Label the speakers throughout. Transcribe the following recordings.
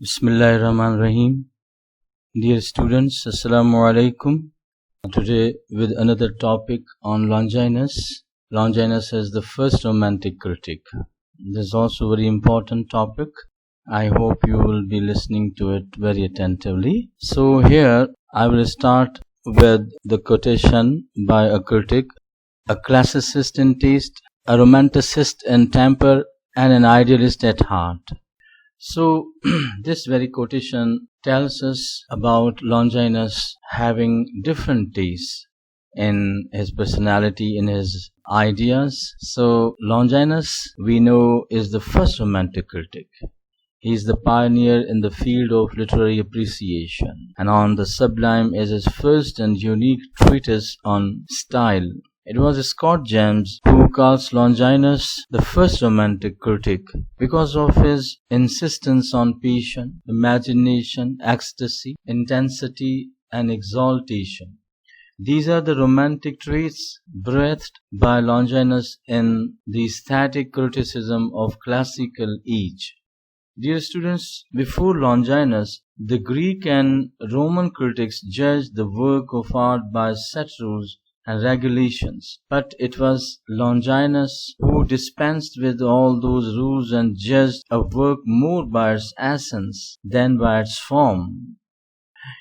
Speaker 1: Bismillahirrahmanirrahim. Dear students, Assalamu alaikum. Today with another topic on Longinus. Longinus as the first romantic critic. This is also a very important topic. I hope you will be listening to it very attentively. So here I will start with the quotation by a critic, a classicist in taste, a romanticist in temper, and an idealist at heart. So this very quotation tells us about Longinus having different tastes in his personality, in his ideas. So Longinus, we know, is the first romantic critic. He is the pioneer in the field of literary appreciation, and On the Sublime is his first and unique treatise on style. It was Scott James who calls Longinus the first romantic critic because of his insistence on passion, imagination, ecstasy, intensity, and exaltation. These are the romantic traits breathed by Longinus in the aesthetic criticism of classical age. Dear students, before Longinus, the Greek and Roman critics judged the work of art by set rules and regulations, but it was Longinus who dispensed with all those rules and judged a work more by its essence than by its form.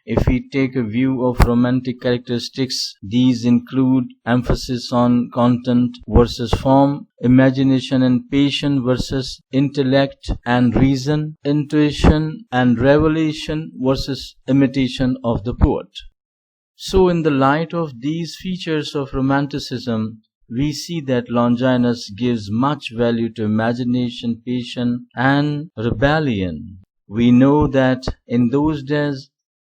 Speaker 1: If we take a view of romantic characteristics, these include emphasis on content versus form, imagination and passion versus intellect and reason, intuition and revelation versus imitation of the poet. So in the light of these features of romanticism, we see that Longinus gives much value to imagination, passion, and rebellion. We know that in those days,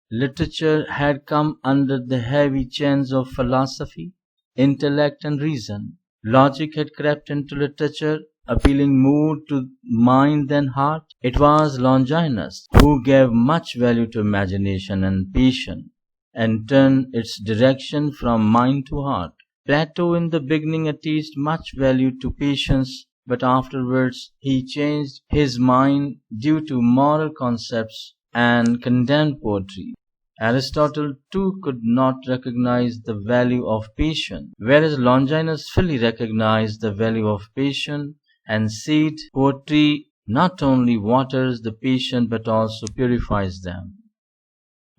Speaker 1: literature had come under the heavy chains of philosophy, intellect, and reason. Logic had crept into literature, appealing more to mind than heart. It was Longinus who gave much value to imagination and passion, and turned its direction from mind to heart. Plato in the beginning attached much value to patience, but afterwards he changed his mind due to moral concepts and condemned poetry. Aristotle too could not recognize the value of patience, whereas Longinus fully recognized the value of patience and said poetry not only waters the patient but also purifies them.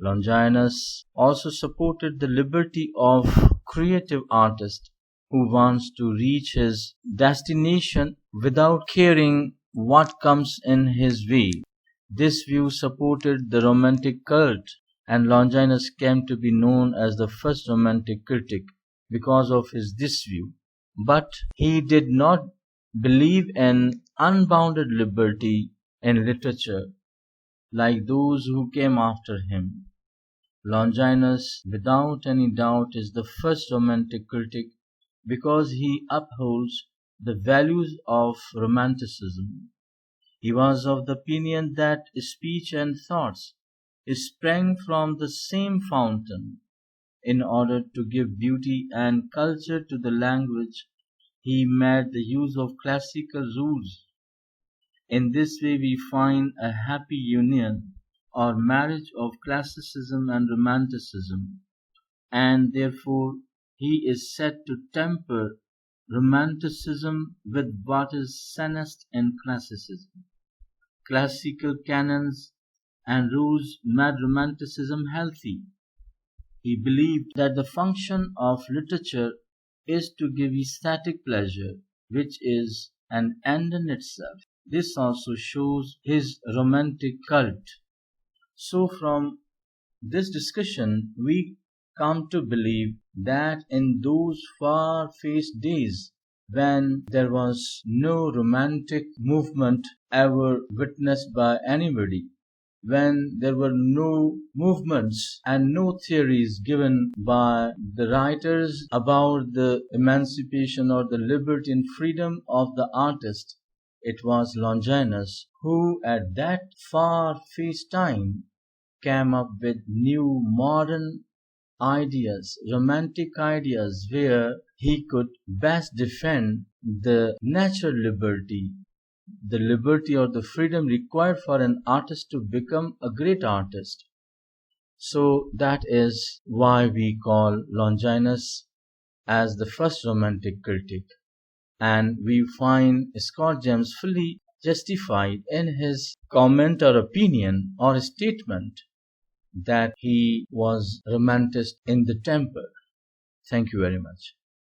Speaker 1: Longinus also supported the liberty of creative artist who wants to reach his destination without caring what comes in his way. This view supported the Romantic cult, and Longinus came to be known as the first Romantic critic because of this view. But he did not believe in unbounded liberty in literature like those who came after him. Longinus, without any doubt, is the first romantic critic because he upholds the values of romanticism. He was of the opinion that speech and thoughts sprang from the same fountain. In order to give beauty and culture to the language, he made the use of classical rules. In this way we find a happy union or marriage of classicism and romanticism, and therefore he is said to temper romanticism with what is sanest in classicism. Classical canons and rules made romanticism healthy. He believed that the function of literature is to give aesthetic pleasure, which is an end in itself. This also shows his romantic cult. So from this discussion we come to believe that in those far-faced days when there was no romantic movement ever witnessed by anybody, when there were no movements and no theories given by the writers about the emancipation or the liberty and freedom of the artist, it was Longinus who at that far-faced time came up with new modern ideas, romantic ideas, where he could best defend the natural liberty the liberty or the freedom required for an artist to become a great artist. So that is why we call Longinus as the first romantic critic, and we find Scott James fully justified in his comment or opinion or statement that he was romantic in the temper. Thank you very much.